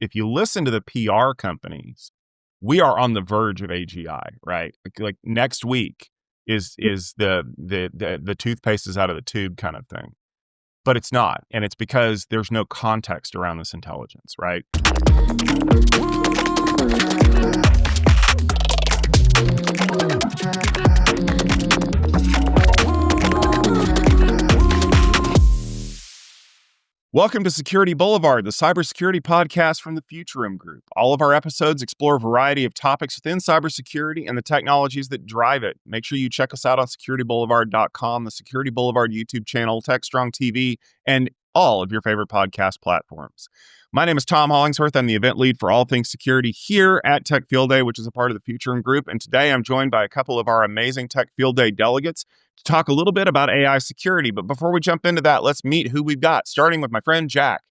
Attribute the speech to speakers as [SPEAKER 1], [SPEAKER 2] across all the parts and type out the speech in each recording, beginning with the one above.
[SPEAKER 1] if you listen to the PR companies, we are on the verge of AGI, right? Like next week is the toothpaste is out of the tube kind of thing. But it's not. And it's because there's no context around this intelligence, right? Welcome to Security Boulevard, the cybersecurity podcast from the Future Room Group. All of our episodes explore a variety of topics within cybersecurity and the technologies that drive it. Make sure you check us out on securityboulevard.com, the Security Boulevard YouTube channel, TechStrong TV, and all of your favorite podcast platforms. My name is Tom Hollingsworth. I'm the event lead for all things security here at Tech Field Day, which is a part of the Future Room Group. And today I'm joined by a couple of our amazing Tech Field Day delegates to talk a little bit about AI security. But before we jump into that, let's meet who we've got, starting with my friend Jack.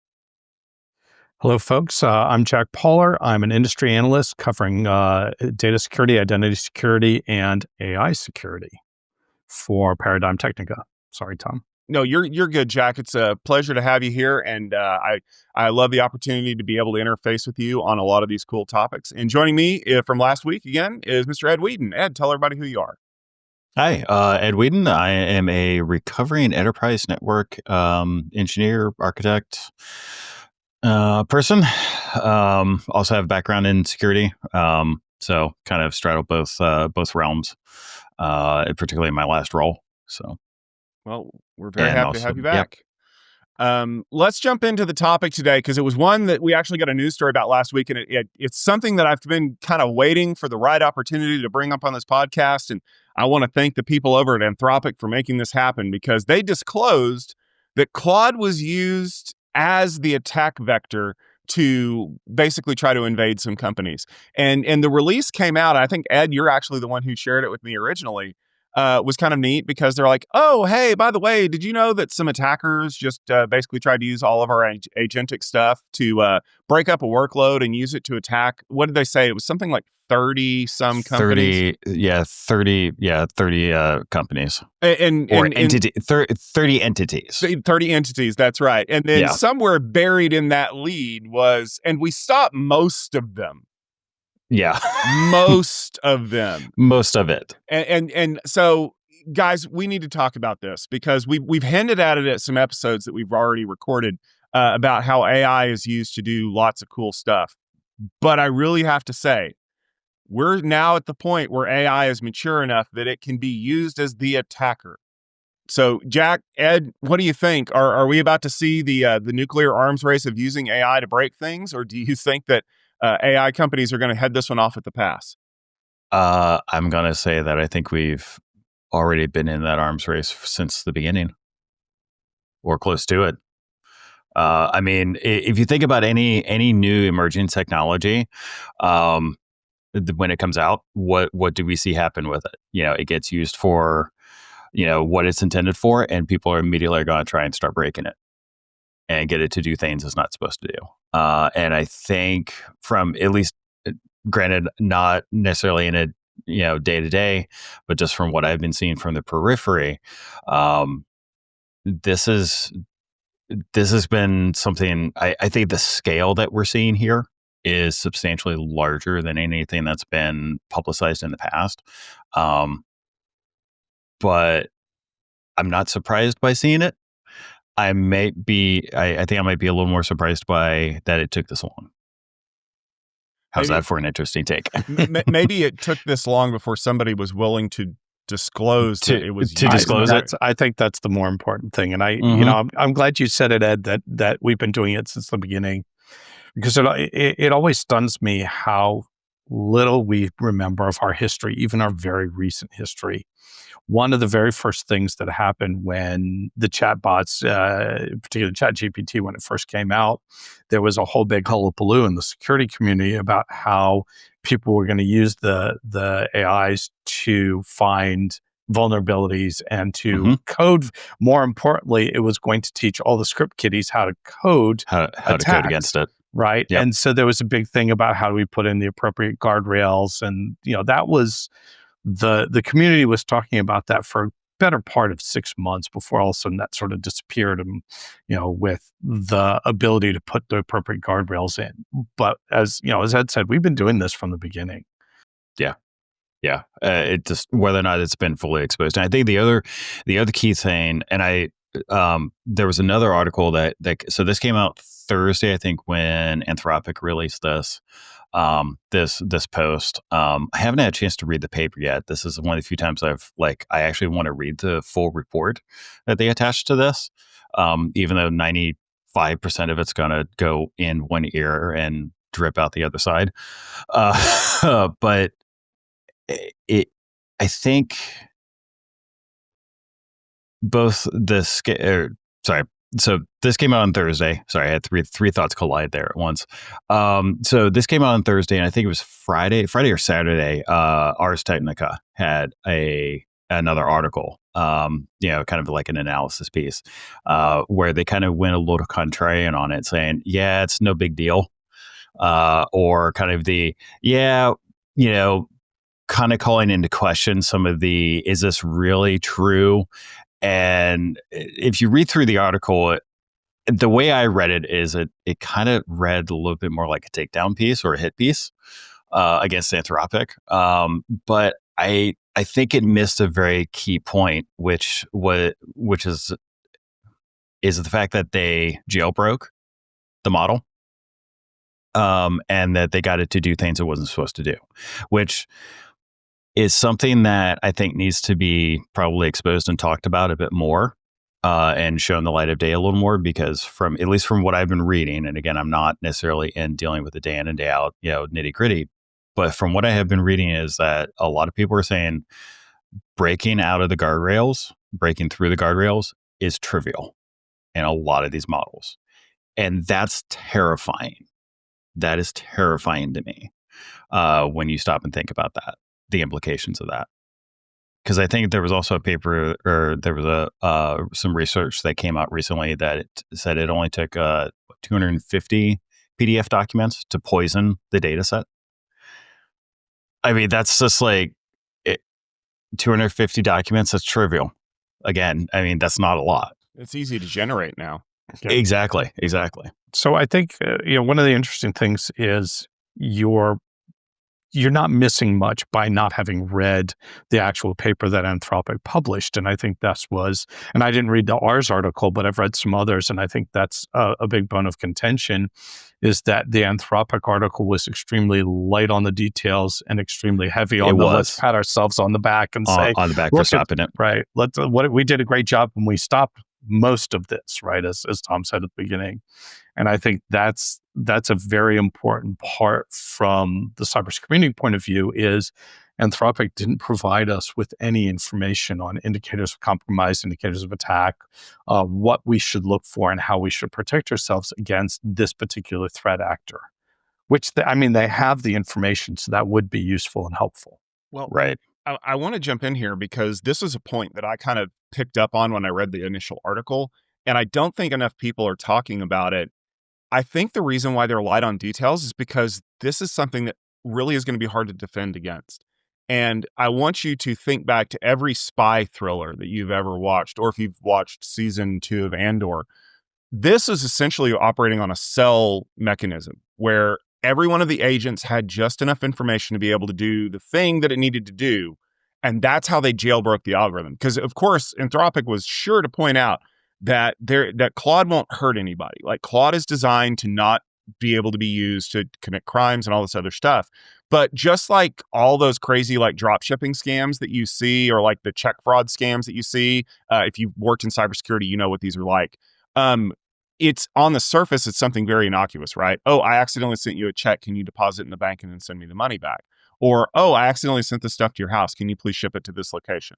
[SPEAKER 2] Hello, folks. I'm Jack Poller. I'm an industry analyst covering data security, identity security, and AI security for Paradigm Technica. Sorry, Tom.
[SPEAKER 1] No, you're good, Jack. It's a pleasure to have you here, and I love the opportunity to be able to interface with you on a lot of these cool topics. And joining me from last week again is Mr. Ed Weadon. Ed, tell everybody who you are.
[SPEAKER 3] Hi, Ed Weadon. I am a recovering enterprise network engineer, architect person. Also have a background in security, so kind of straddle both realms, particularly in my last role. So.
[SPEAKER 1] Well, we're very happy to have you back. Yep. Let's jump into the topic today, because it was one that we actually got a news story about last week, and it's something that I've been kind of waiting for the right opportunity to bring up on this podcast. And I want to thank the people over at Anthropic for making this happen, because they disclosed that Claude was used as the attack vector to basically try to invade some companies. And the release came out. I think, Ed, you're actually the one who shared it with me originally. Was kind of neat, because they're like, oh, hey, by the way, did you know that some attackers just basically tried to use all of our agentic stuff to break up a workload and use it to attack? What did they say? It was something like 30 some companies.
[SPEAKER 3] 30 companies. 30 entities.
[SPEAKER 1] 30 entities, that's right. And then somewhere buried in that lead was, and we stopped most of them.
[SPEAKER 3] Yeah.
[SPEAKER 1] Most of them.
[SPEAKER 3] Most of it.
[SPEAKER 1] And so, guys, we need to talk about this, because we've hinted at it at some episodes that we've already recorded about how AI is used to do lots of cool stuff. But I really have to say, we're now at the point where AI is mature enough that it can be used as the attacker. So, Jack, Ed, what do you think? Are we about to see the nuclear arms race of using AI to break things, or do you think that AI companies are going to head this one off at the pass?
[SPEAKER 3] I'm going to say that I think we've already been in that arms race since the beginning, or close to it. I mean, if you think about any new emerging technology, when it comes out, what do we see happen with it? It gets used for, what it's intended for, and people are immediately going to try and start breaking it and get it to do things it's not supposed to do. And I think from, at least, granted, not necessarily in a day to day, but just from what I've been seeing from the periphery, this has been something. I think the scale that we're seeing here is substantially larger than anything that's been publicized in the past. But I'm not surprised by seeing it. I think I might be a little more surprised by that it took this long. How's that for an interesting take?
[SPEAKER 1] Maybe it took this long before somebody was willing to disclose that it was
[SPEAKER 3] to disclose it.
[SPEAKER 2] I think that's the more important thing. And I'm glad you said it, Ed, that we've been doing it since the beginning, because it always stuns me how little we remember of our history, even our very recent history. One of the very first things that happened when the chatbots, particularly ChatGPT, when it first came out, there was a whole big hullabaloo in the security community about how people were going to use the AIs to find vulnerabilities and to code. More importantly, it was going to teach all the script kiddies how to code
[SPEAKER 3] how to code against it.
[SPEAKER 2] Right. Yep. And so there was a big thing about how do we put in the appropriate guardrails. And, that was the community was talking about that for better part of 6 months before all of a sudden that sort of disappeared, and with the ability to put the appropriate guardrails in. But as Ed said, we've been doing this from the beginning.
[SPEAKER 3] Yeah. It just whether or not it's been fully exposed. And I think the other key thing, and there was another article that so this came out Thursday, I think, when Anthropic released this post. I haven't had a chance to read the paper yet. This is one of the few times I actually want to read the full report that they attached to this, even though 95% of it's going to go in one ear and drip out the other side. But I think both so this came out on Thursday. Sorry, I had three thoughts collide there at once. So this came out on Thursday, and I think it was Friday or Saturday. Ars Technica had another article, kind of like an analysis piece, where they kind of went a little contrarian on it, saying, "Yeah, it's no big deal," or kind of kind of calling into question some of is this really true? And if you read through the article, the way I read it is it kind of read a little bit more like a takedown piece or a hit piece against Anthropic. But I think it missed a very key point, which is the fact that they jailbroke the model, and that they got it to do things it wasn't supposed to do, which is something that I think needs to be probably exposed and talked about a bit more, and shown the light of day a little more, because at least from what I've been reading, and again, I'm not necessarily in dealing with the day in and day out, nitty gritty, but from what I have been reading is that a lot of people are saying breaking through the guardrails is trivial in a lot of these models. And that's terrifying. That is terrifying to me, when you stop and think about that. The implications of that, because I think there was also a paper, or there was some research that came out recently that it said it only took 250 PDF documents to poison the data set. I mean, that's just 250 documents. That's trivial. Again, I mean, that's not a lot.
[SPEAKER 1] It's easy to generate now.
[SPEAKER 3] Yeah. Exactly.
[SPEAKER 2] So I think one of the interesting things is you're not missing much by not having read the actual paper that Anthropic published. And I think and I didn't read the Ars article, but I've read some others. And I think that's a big bone of contention, is that the Anthropic article was extremely light on the details and extremely heavy on let's pat ourselves on the back and say,
[SPEAKER 3] on the back for stopping it.
[SPEAKER 2] Right. We did a great job when we stopped most of this, right? As Tom said at the beginning. And I think that's a very important part from the cybersecurity point of view, is Anthropic didn't provide us with any information on indicators of compromise, indicators of attack, what we should look for and how we should protect ourselves against this particular threat actor, which they have the information, so that would be useful and helpful.
[SPEAKER 1] Well, right. I want to jump in here because this is a point that I kind of picked up on when I read the initial article, and I don't think enough people are talking about it. I think the reason why they're light on details is because this is something that really is going to be hard to defend against. And I want you to think back to every spy thriller that you've ever watched, or if you've watched season 2 of Andor. This is essentially operating on a cell mechanism where every one of the agents had just enough information to be able to do the thing that it needed to do. And that's how they jailbroke the algorithm. Because, of course, Anthropic was sure to point out that Claude won't hurt anybody. Like, Claude is designed to not be able to be used to commit crimes and all this other stuff. But just like all those crazy drop shipping scams that you see, or like the check fraud scams that you see, if you've worked in cybersecurity, you know what these are like. It's on the surface, it's something very innocuous, right? Oh, I accidentally sent you a check. Can you deposit it in the bank and then send me the money back? Or, oh, I accidentally sent this stuff to your house. Can you please ship it to this location?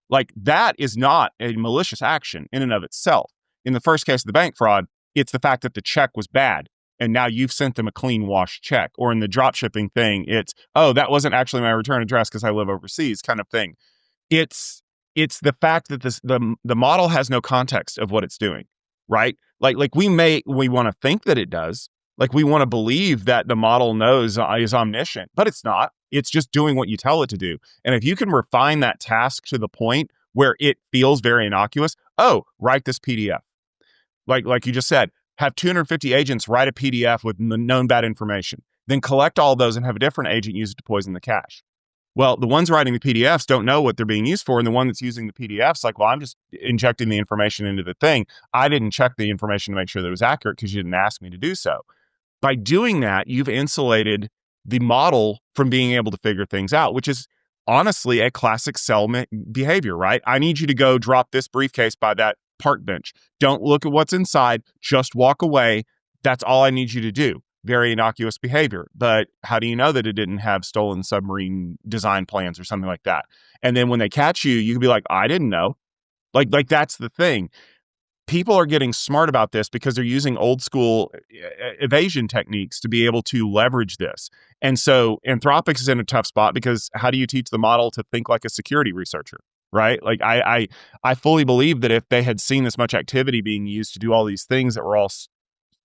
[SPEAKER 1] Like, that is not a malicious action in and of itself. In the first case of the bank fraud, it's the fact that the check was bad, and now you've sent them a clean washed check. Or in the drop shipping thing, it's, oh, that wasn't actually my return address because I live overseas, kind of thing. It's the fact that the model has no context of what it's doing, right? Like we want to think that it does. Like, we want to believe that the model is omniscient, but it's not. It's just doing what you tell it to do. And if you can refine that task to the point where it feels very innocuous. Oh, write this PDF. Like you just said, have 250 agents write a PDF with known bad information. Then collect all those and have a different agent use it to poison the cache. Well, the ones writing the PDFs don't know what they're being used for. And the one that's using the PDFs, like, well, I'm just injecting the information into the thing. I didn't check the information to make sure that it was accurate because you didn't ask me to do so. By doing that, you've insulated the model from being able to figure things out, which is honestly a classic sell behavior, right? I need you to go drop this briefcase by that park bench. Don't look at what's inside. Just walk away. That's all I need you to do. Very innocuous behavior. But how do you know that it didn't have stolen submarine design plans or something like that? And then when they catch you, you can be like, I didn't know. Like that's the thing. People are getting smart about this because they're using old school evasion techniques to be able to leverage this. And so Anthropic is in a tough spot because how do you teach the model to think like a security researcher, right? Like I fully believe that if they had seen this much activity being used to do all these things that were all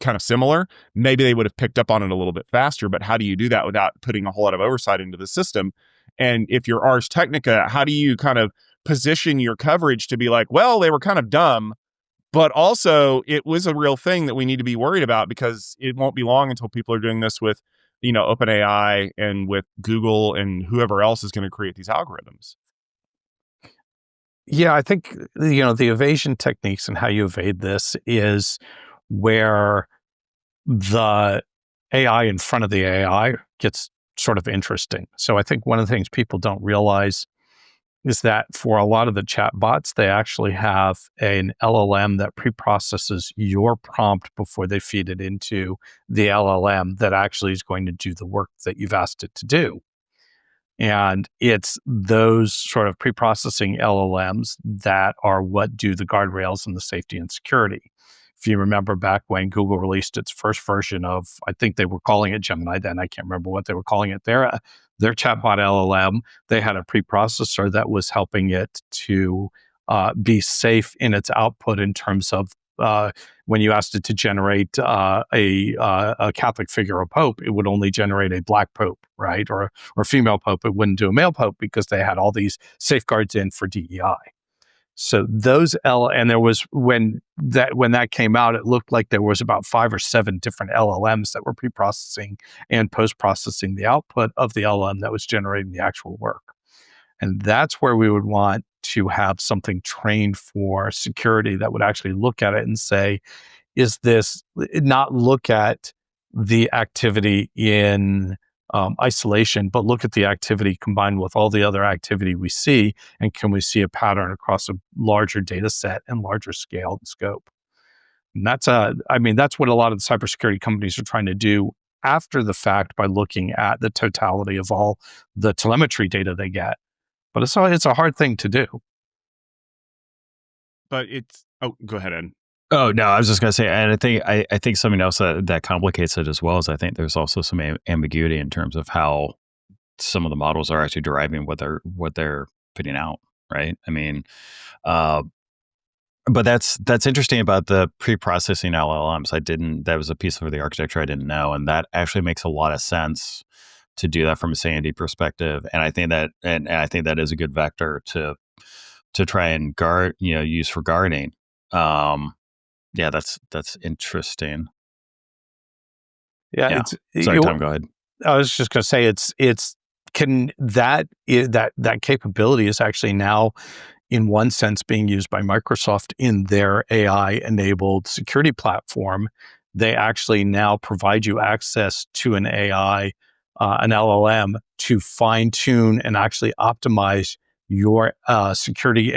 [SPEAKER 1] kind of similar, maybe they would have picked up on it a little bit faster. But how do you do that without putting a whole lot of oversight into the system? And if you're Ars Technica, how do you kind of position your coverage to be like, well, they were kind of dumb, but also it was a real thing that we need to be worried about because it won't be long until people are doing this with, OpenAI and with Google and whoever else is going to create these algorithms.
[SPEAKER 2] Yeah, I think, the evasion techniques and how you evade this is where the AI in front of the AI gets sort of interesting. So I think one of the things people don't realize is that for a lot of the chat bots, they actually have an LLM that pre-processes your prompt before they feed it into the LLM that actually is going to do the work that you've asked it to do. And it's those sort of pre-processing LLMs that are what do the guardrails and the safety and security. If you remember back when Google released its first version of, I think they were calling it Gemini then, I can't remember what they were calling it, their chatbot LLM, they had a preprocessor that was helping it to be safe in its output in terms of when you asked it to generate a Catholic figure of Pope, it would only generate a black Pope, right? Or female Pope. It wouldn't do a male Pope because they had all these safeguards in for DEI. So those and there was when that came out, it looked like there was about 5 or 7 different LLMs that were pre-processing and post-processing the output of the LLM that was generating the actual work. And that's where we would want to have something trained for security that would actually look at it and say, is this not look at the activity in isolation, but look at the activity combined with all the other activity we see, and can we see a pattern across a larger data set and larger scale and scope? And that's what a lot of the cybersecurity companies are trying to do after the fact by looking at the totality of all the telemetry data they get. But it's a hard thing to do.
[SPEAKER 1] But go ahead, Ed.
[SPEAKER 3] Oh, no, I was just going to say, and I think something else that complicates it as well is I think there's also some ambiguity in terms of how some of the models are actually deriving what they're putting out, right? I mean, but that's interesting about the pre-processing LLMs. That was a piece of the architecture I didn't know, and that actually makes a lot of sense to do that from a sanity perspective. And I think that is a good vector to try and guard, use for guarding. Yeah, that's interesting.
[SPEAKER 2] Yeah.
[SPEAKER 3] Sorry, Tom, go ahead.
[SPEAKER 2] I was just going to say that capability is actually now, in one sense, being used by Microsoft in their AI-enabled security platform. They actually now provide you access to an AI, an LLM, to fine-tune and actually optimize your security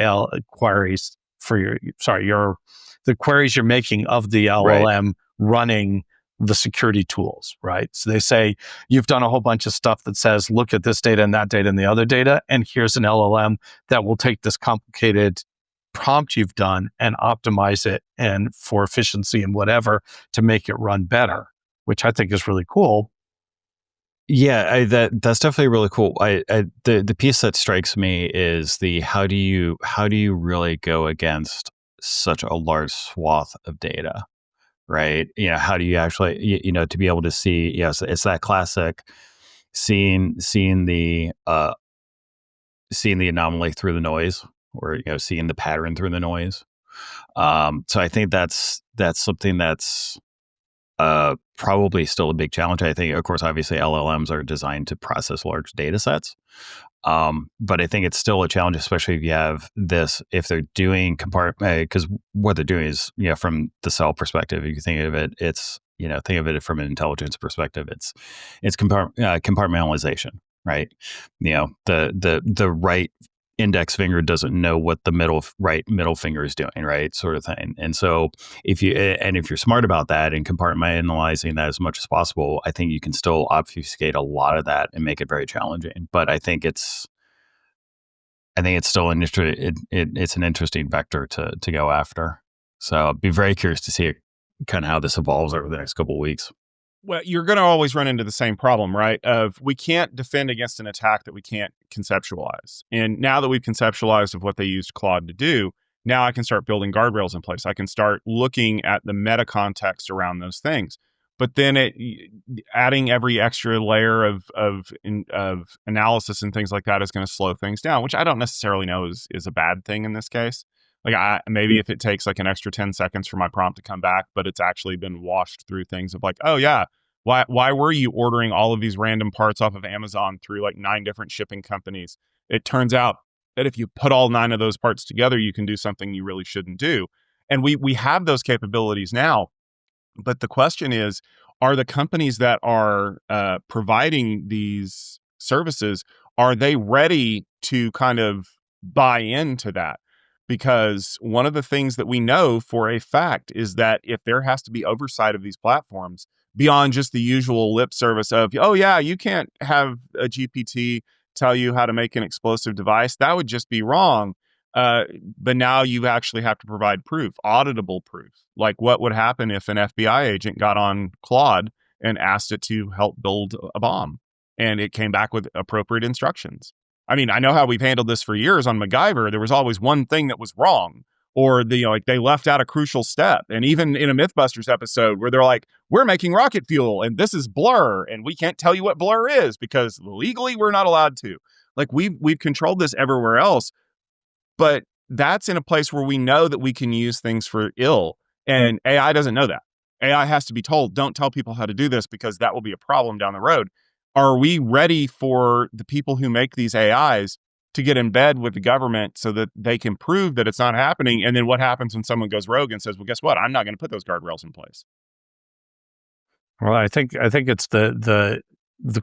[SPEAKER 2] queries for the queries you're making of the LLM running the security tools, right? So they say, you've done a whole bunch of stuff that says, look at this data and that data and the other data, and here's an LLM that will take this complicated prompt you've done and optimize it and for efficiency and whatever to make it run better, which I think is really cool.
[SPEAKER 3] Yeah, that's definitely really cool. The piece that strikes me is how do you really go against such a large swath of data, right? How do you actually, to be able to see, yes, it's that classic seeing the anomaly through the noise, or seeing the pattern through the noise. So I think that's something that's probably still a big challenge. I think, of course, obviously LLMs are designed to process large data sets. But I think it's still a challenge, especially if you have this, if they're doing because what they're doing is, from the cell perspective, if you think of it, it's, think of it from an intelligence perspective, it's compartmentalization, right? The right index finger doesn't know what the right middle finger is doing, right? Sort of thing. And so if you're smart about that and compartmentalizing that as much as possible, I think you can still obfuscate a lot of that and make it very challenging. But I think it's still an interesting vector to go after. So I'd be very curious to see kind of how this evolves over the next couple of weeks.
[SPEAKER 1] Well, you're going to always run into the same problem, right? Of we can't defend against an attack that we can't conceptualize. And now that we've conceptualized of what they used Claude to do, now I can start building guardrails in place. I can start looking at the meta context around those things. But then adding every extra layer of analysis and things like that is going to slow things down, which I don't necessarily know is a bad thing in this case. Like maybe if it takes like an extra 10 seconds for my prompt to come back, but it's actually been washed through things of like, oh yeah, why were you ordering all of these random parts off of Amazon through like 9 different shipping companies? It turns out that if you put all 9 of those parts together, you can do something you really shouldn't do. And we have those capabilities now. But the question is, are the companies that are providing these services, are they ready to kind of buy into that? Because one of the things that we know for a fact is that if there has to be oversight of these platforms beyond just the usual lip service of, oh yeah, you can't have a GPT tell you how to make an explosive device, that would just be wrong. But now you actually have to provide proof, auditable proof. Like what would happen if an FBI agent got on Claude and asked it to help build a bomb and it came back with appropriate instructions? I mean, I know how we've handled this for years on MacGyver. There was always one thing that was wrong, or they left out a crucial step. And even in a Mythbusters episode where they're like, we're making rocket fuel and this is blur and we can't tell you what blur is because legally we're not allowed to. Like we've controlled this everywhere else, but that's in a place where we know that we can use things for ill, and AI doesn't know that. AI has to be told, don't tell people how to do this because that will be a problem down the road. Are we ready for the people who make these AIs to get in bed with the government so that they can prove that it's not happening? And then what happens when someone goes rogue and says, well, guess what? I'm not going to put those guardrails in place.
[SPEAKER 2] Well, I think it's the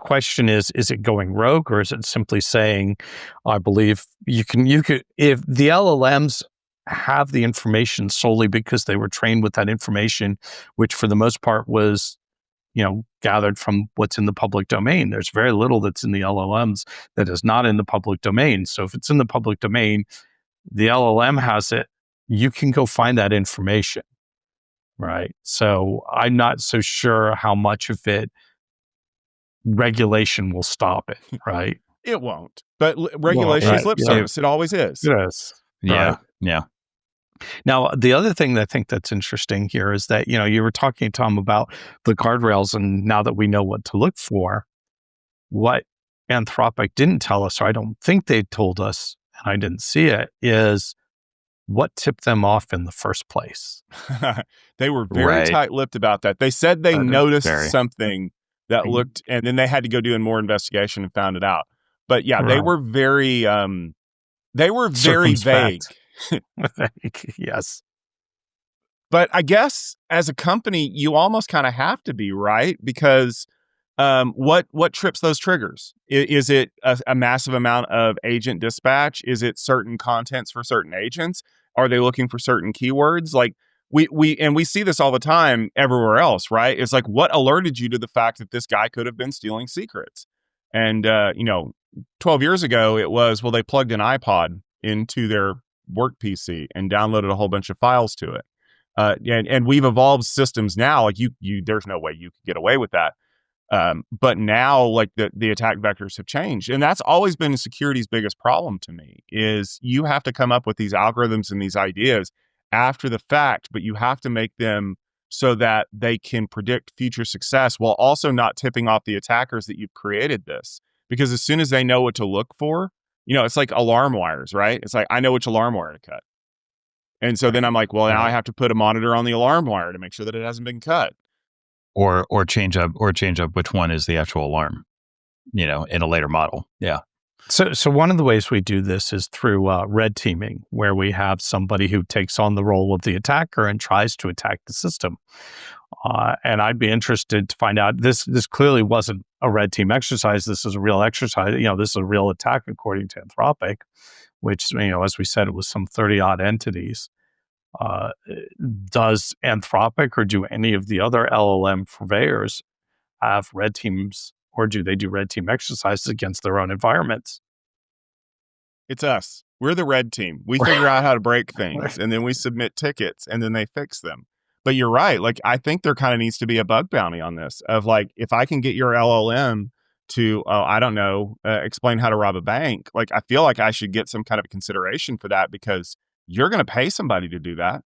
[SPEAKER 2] question is it going rogue, or is it simply saying, I believe you could, if the LLMs have the information solely because they were trained with that information, which for the most part was, gathered from what's in the public domain. There's very little that's in the LLMs that is not in the public domain. So if it's in the public domain, the LLM has it, you can go find that information, right? So I'm not so sure how much of it regulation will stop it, right?
[SPEAKER 1] It won't. But regulation is lip service. It always is.
[SPEAKER 2] Yes.
[SPEAKER 3] Yeah.
[SPEAKER 2] Right.
[SPEAKER 3] Yeah.
[SPEAKER 2] Now, the other thing that I think that's interesting here is that, you were talking, Tom, about the guardrails, and now that we know what to look for, what Anthropic didn't tell us, or I don't think they told us, and I didn't see it, is what tipped them off in the first place.
[SPEAKER 1] They were very tight-lipped about that. They said they noticed something that looked, and then they had to go do more investigation and found it out. But yeah, they were very vague.
[SPEAKER 2] Yes.
[SPEAKER 1] But I guess as a company, you almost kind of have to be, right? Because what trips those triggers? Is it a massive amount of agent dispatch? Is it certain contents for certain agents? Are they looking for certain keywords? Like we see this all the time everywhere else, right? It's like, what alerted you to the fact that this guy could have been stealing secrets? And 12 years ago, it was, well, they plugged an iPod into their work PC and downloaded a whole bunch of files to it. And we've evolved systems now. Like there's no way you could get away with that. But now, like the attack vectors have changed, and that's always been security's biggest problem to me. Is you have to come up with these algorithms and these ideas after the fact, but you have to make them so that they can predict future success while also not tipping off the attackers that you've created this. Because as soon as they know what to look for, It's like alarm wires, right? It's like, I know which alarm wire to cut. And so then I'm like, well, now I have to put a monitor on the alarm wire to make sure that it hasn't been cut.
[SPEAKER 3] Or change up which one is the actual alarm, in a later model. Yeah.
[SPEAKER 2] So one of the ways we do this is through red teaming, where we have somebody who takes on the role of the attacker and tries to attack the system. And I'd be interested to find out, this clearly wasn't a red team exercise. This is a real exercise. This is a real attack according to Anthropic, which, as we said, it was some 30 odd entities. Does Anthropic or do any of the other LLM purveyors have red teams, or do they do red team exercises against their own environments?
[SPEAKER 1] It's us. We're the red team. We figure out how to break things, and then we submit tickets, and then they fix them. But you're right. Like, I think there kind of needs to be a bug bounty on this of like, if I can get your LLM to, explain how to rob a bank, like, I feel like I should get some kind of consideration for that, because you're going to pay somebody to do that.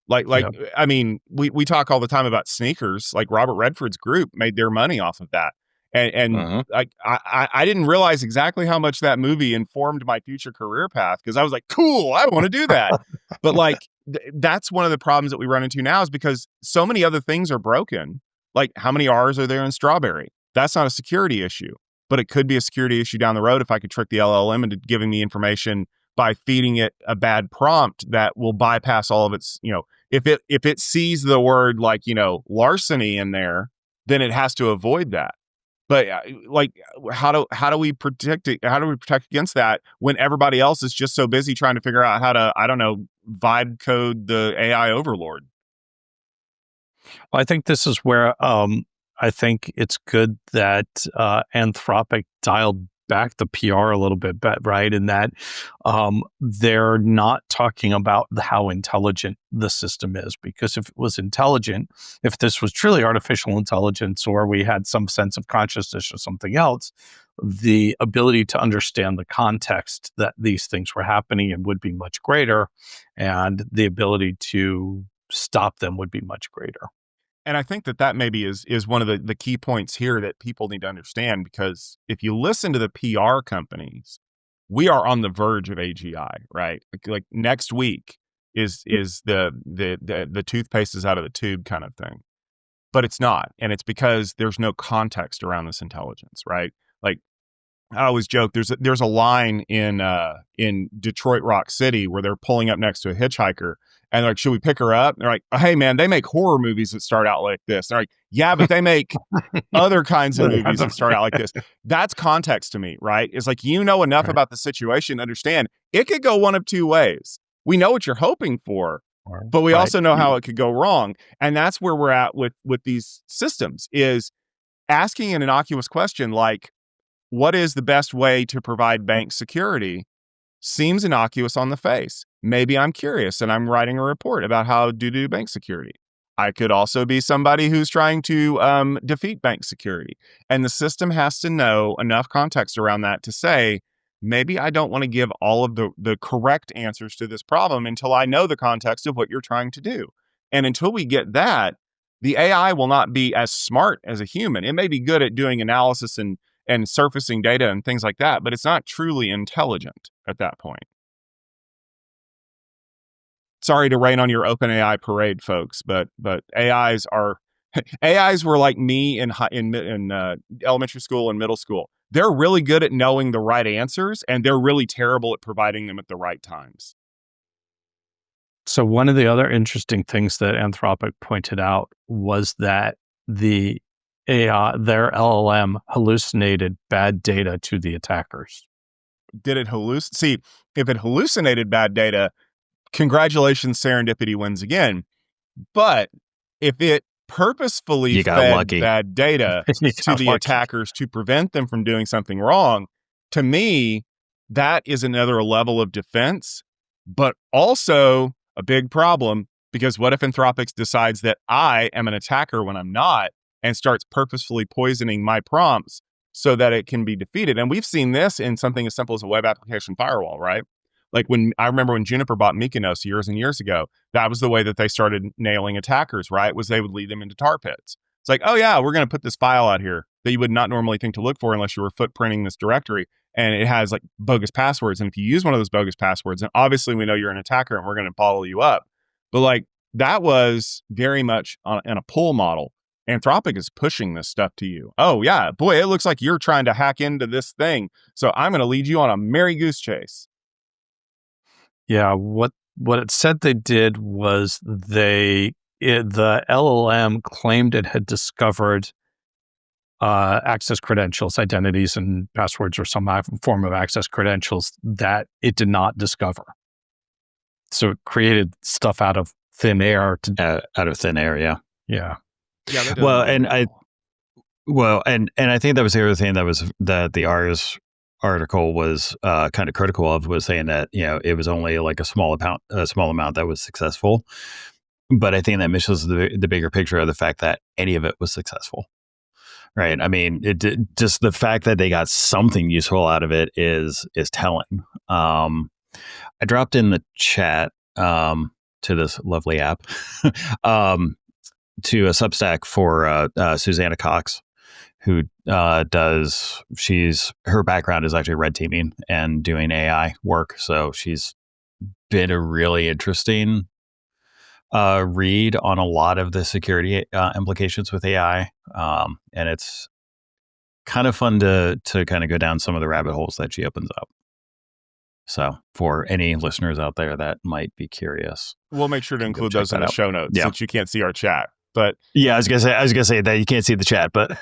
[SPEAKER 1] Yep. I mean, we talk all the time about sneakers. Like, Robert Redford's group made their money off of that. And I didn't realize exactly how much that movie informed my future career path, because I was like, cool, I want to do that. But like, that's one of the problems that we run into now, is because so many other things are broken. Like, how many R's are there in strawberry? That's not a security issue, but it could be a security issue down the road if I could trick the LLM into giving me information by feeding it a bad prompt that will bypass all of its, if it sees the word like, larceny in there, then it has to avoid that. But like, how do we protect it? How do we protect against that when everybody else is just so busy trying to figure out how to, vibe code the AI overlord?
[SPEAKER 2] Well, I think this is where I think it's good that Anthropic dialed back the PR a little bit, right? In that they're not talking about how intelligent the system is, because if it was intelligent, if this was truly artificial intelligence, or we had some sense of consciousness or something else, the ability to understand the context that these things were happening and would be much greater, and the ability to stop them would be much greater.
[SPEAKER 1] And I think that maybe is one of the key points here that people need to understand, because if you listen to the PR companies, we are on the verge of AGI, right? Like next week is the toothpaste is out of the tube kind of thing, but it's not, and it's because there's no context around this intelligence, right? Like, I always joke, there's a line in Detroit Rock City where they're pulling up next to a hitchhiker. And they're like, should we pick her up? And they're like, hey, man, they make horror movies that start out like this. And they're like, yeah, but they make other kinds of movies that start out like this. That's context to me, right? It's like, enough about the situation to understand it could go one of two ways. We know what you're hoping for, but we also know how it could go wrong. And that's where we're at with these systems, is asking an innocuous question like, what is the best way to provide bank security? Seems innocuous on the face. Maybe I'm curious and I'm writing a report about how to do bank security. I could also be somebody who's trying to defeat bank security. And the system has to know enough context around that to say, maybe I don't want to give all of the correct answers to this problem until I know the context of what you're trying to do. And until we get that, the AI will not be as smart as a human. It may be good at doing analysis and surfacing data and things like that, but it's not truly intelligent at that point. Sorry to rain on your OpenAI parade, folks, but AIs were like me in elementary school and middle school. They're really good at knowing the right answers, and they're really terrible at providing them at the right times.
[SPEAKER 2] So one of the other interesting things that Anthropic pointed out was that their LLM hallucinated bad data to the attackers.
[SPEAKER 1] Did it See, if it hallucinated bad data, congratulations, serendipity wins again. But if it purposefully fed bad data to the attackers to prevent them from doing something wrong, to me, that is another level of defense, but also a big problem, because what if Anthropic decides that I am an attacker when I'm not, and starts purposefully poisoning my prompts so that it can be defeated? And we've seen this in something as simple as a web application firewall, right? Like, I remember when Juniper bought Mykonos years and years ago, that was the way that they started nailing attackers, right? Was they would lead them into tar pits. It's like, oh yeah, we're going to put this file out here that you would not normally think to look for unless you were footprinting this directory. and it has like bogus passwords. And if you use one of those bogus passwords, and obviously we know you're an attacker and we're going to follow you up. But like that was very much in a pull model. Anthropic is pushing this stuff to you. Oh yeah, boy, it looks like you're trying to hack into this thing. So I'm going to lead you on a merry goose chase.
[SPEAKER 2] Yeah, what it said they did was the LLM claimed it had discovered access credentials, identities, and passwords, or some form of access credentials that it did not discover. So it created stuff out of thin air.
[SPEAKER 3] Out of thin air, yeah.
[SPEAKER 2] Yeah.
[SPEAKER 1] Yeah.
[SPEAKER 3] Well, and I think that was the other thing that the Ars article was kind of critical of, was saying that, you know, it was only like a small amount that was successful. But I think that misses the bigger picture of the fact that any of it was successful. Right. I mean, just the fact that they got something useful out of it is telling. I dropped in the chat to this lovely app to a Substack for Susanna Cox, who her background is actually red teaming and doing AI work. So she's been a really interesting read on a lot of the security implications with AI. And it's kind of fun to kind of go down some of the rabbit holes that she opens up. So for any listeners out there that might be curious,
[SPEAKER 1] we'll make sure to include those in the show notes, since you can't see our chat. But
[SPEAKER 3] yeah, I was gonna say that you can't see the chat, but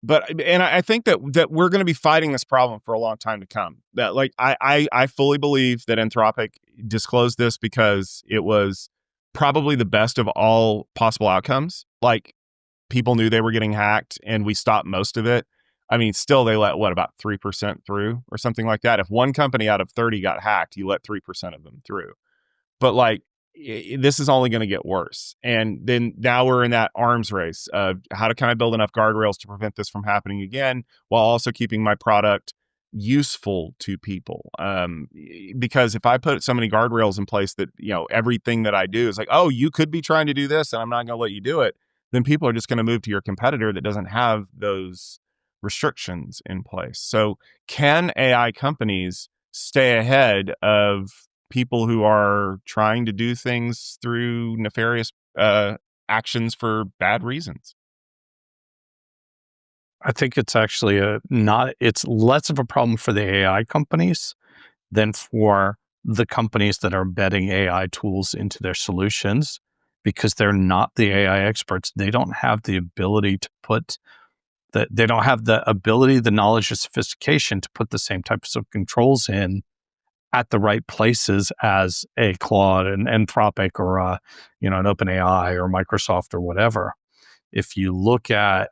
[SPEAKER 1] I think that we're going to be fighting this problem for a long time to come. That like I fully believe that Anthropic disclosed this because it was probably the best of all possible outcomes. Like people knew they were getting hacked, and we stopped most of it. I mean, still they let about 3% through or something like that. If one company out of 30 got hacked, you let 3% of them through. But like this is only going to get worse. And then now we're in that arms race of how can I build enough guardrails to prevent this from happening again, while also keeping my product useful to people. Because if I put so many guardrails in place that, you know, everything that I do is like, oh, you could be trying to do this and I'm not going to let you do it, then people are just going to move to your competitor that doesn't have those restrictions in place. So can AI companies stay ahead of people who are trying to do things through nefarious actions for bad reasons?
[SPEAKER 2] I think it's actually it's less of a problem for the AI companies than for the companies that are embedding AI tools into their solutions, because they're not the AI experts. They don't have the ability to they don't have the ability, the knowledge, or sophistication to put the same types of controls in at the right places as a Claude, an Anthropic, or an OpenAI or Microsoft or whatever. If you look at,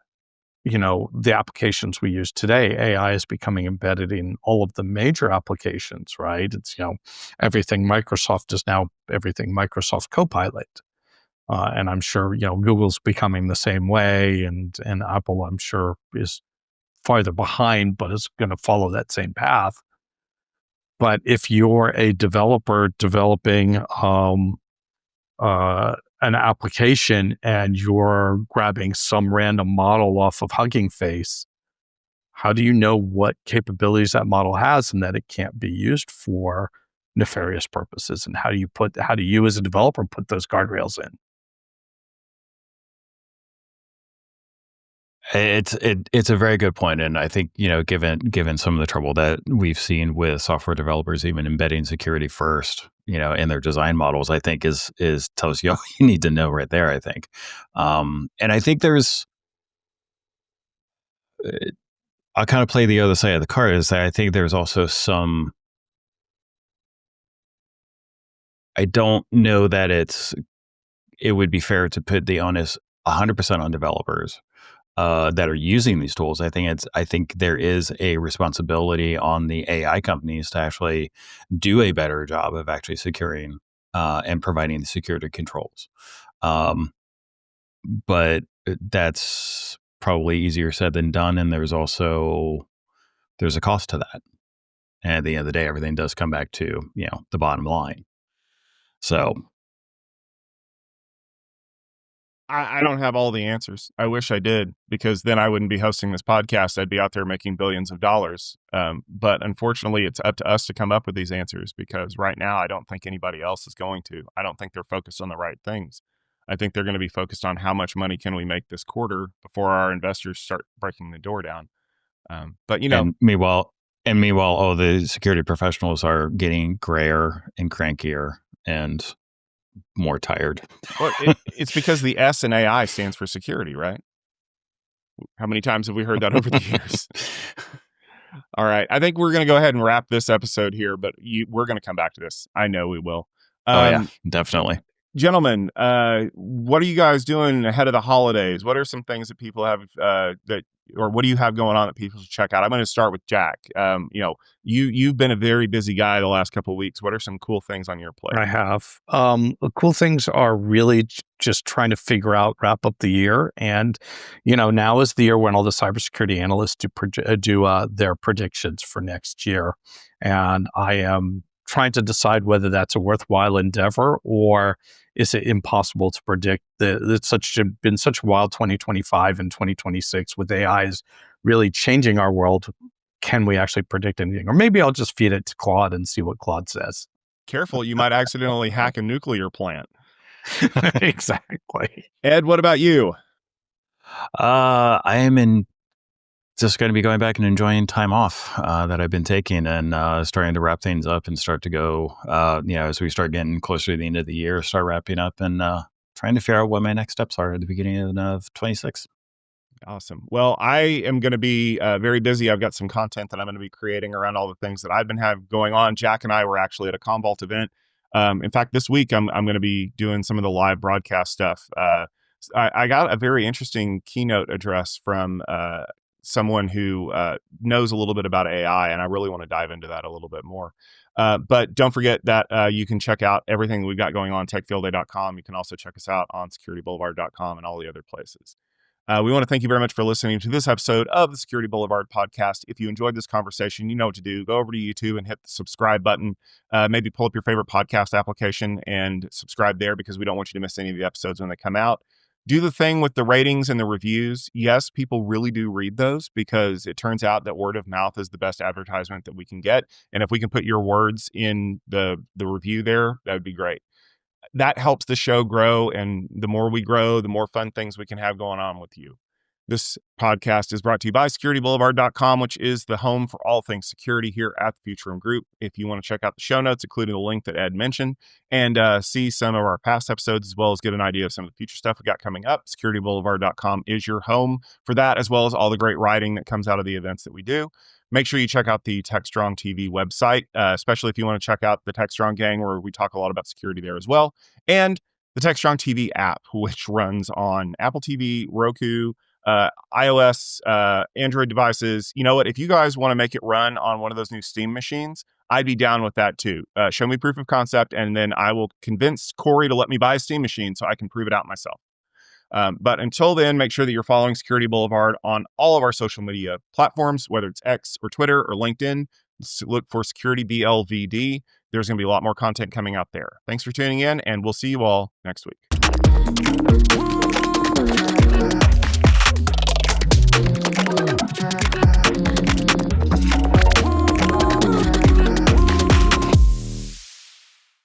[SPEAKER 2] the applications we use today, AI is becoming embedded in all of the major applications, right? It's, everything Microsoft is now everything Microsoft Copilot. And I'm sure, Google's becoming the same way, and Apple, I'm sure, is farther behind, but is going to follow that same path. But if you're a developer developing an application and you're grabbing some random model off of Hugging Face, how do you know what capabilities that model has and that it can't be used for nefarious purposes? And how do you as a developer put those guardrails in?
[SPEAKER 3] It's a very good point, and I think given some of the trouble that we've seen with software developers even embedding security first, in their design models, I think is tells you all you need to know right there. I think, and I think there's, I'll kind of play the other side of the card, is that I think there's also some. I don't know that it would be fair to put the onus 100% on developers that are using these tools. I think there is a responsibility on the AI companies to actually do a better job of actually securing and providing the security controls. But that's probably easier said than done. And there's a cost to that. And at the end of the day, everything does come back to, the bottom line. So
[SPEAKER 1] I don't have all the answers. I wish I did, because then I wouldn't be hosting this podcast. I'd be out there making billions of dollars. But unfortunately, it's up to us to come up with these answers, because right now, I don't think anybody else is going to. I don't think they're focused on the right things. I think they're going to be focused on how much money can we make this quarter before our investors start breaking the door down. But,
[SPEAKER 3] and meanwhile, all the security professionals are getting grayer and crankier and more tired.
[SPEAKER 1] Well, it's because the S in AI stands for security, right? How many times have we heard that over the years? All right. I think we're going to go ahead and wrap this episode here, but we're going to come back to this. I know we will.
[SPEAKER 3] Yeah, definitely.
[SPEAKER 1] Gentlemen, what are you guys doing ahead of the holidays? What are some things that people have or what do you have going on that people should check out? I'm going to start with Jack. You've been a very busy guy the last couple of weeks. What are some cool things on your plate?
[SPEAKER 2] I have. The cool things are really just trying to wrap up the year. And, now is the year when all the cybersecurity analysts do their predictions for next year. And I am trying to decide whether that's a worthwhile endeavor, or is it impossible to predict? It's been such a wild 2025 and 2026 with AIs really changing our world. Can we actually predict anything? Or maybe I'll just feed it to Claude and see what Claude says.
[SPEAKER 1] Careful, you might accidentally hack a nuclear plant.
[SPEAKER 2] Exactly.
[SPEAKER 1] Ed, what about you?
[SPEAKER 3] I am just going to be going back and enjoying time off that I've been taking, and starting to wrap things up and start to go, as we start getting closer to the end of the year, start wrapping up and trying to figure out what my next steps are at the beginning of 26.
[SPEAKER 1] Awesome. Well, I am going to be very busy. I've got some content that I'm going to be creating around all the things that I've been going on. Jack and I were actually at a Commvault event. In fact, this week I'm going to be doing some of the live broadcast stuff. I got a very interesting keynote address from someone who knows a little bit about AI, and I really want to dive into that a little bit more. But don't forget that you can check out everything we've got going on techfieldday.com. You can also check us out on securityboulevard.com and all the other places. We want to thank you very much for listening to this episode of the Security Boulevard Podcast. If you enjoyed this conversation, you know what to do. Go over to YouTube and hit the subscribe button. Maybe pull up your favorite podcast application and subscribe there, because we don't want you to miss any of the episodes when they come out. Do the thing with the ratings and the reviews. Yes, people really do read those, because it turns out that word of mouth is the best advertisement that we can get. And if we can put your words in the review there, that would be great. That helps the show grow. And the more we grow, the more fun things we can have going on with you. This podcast is brought to you by securityboulevard.com, which is the home for all things security here at the Future Room Group. If you want to check out the show notes, including the link that Ed mentioned, and see some of our past episodes, as well as get an idea of some of the future stuff we got coming up, securityboulevard.com is your home for that, as well as all the great writing that comes out of the events that we do. Make sure you check out the TechStrong TV website, especially if you want to check out the TechStrong gang, where we talk a lot about security there as well. And the TechStrong TV app, which runs on Apple TV, Roku, iOS, Android devices. You know what? If you guys want to make it run on one of those new Steam machines, I'd be down with that too. Show me proof of concept, and then I will convince Corey to let me buy a Steam machine so I can prove it out myself. But until then, make sure that you're following Security Boulevard on all of our social media platforms, whether it's X or Twitter or LinkedIn. Look for Security BLVD. There's going to be a lot more content coming out there. Thanks for tuning in, and we'll see you all next week.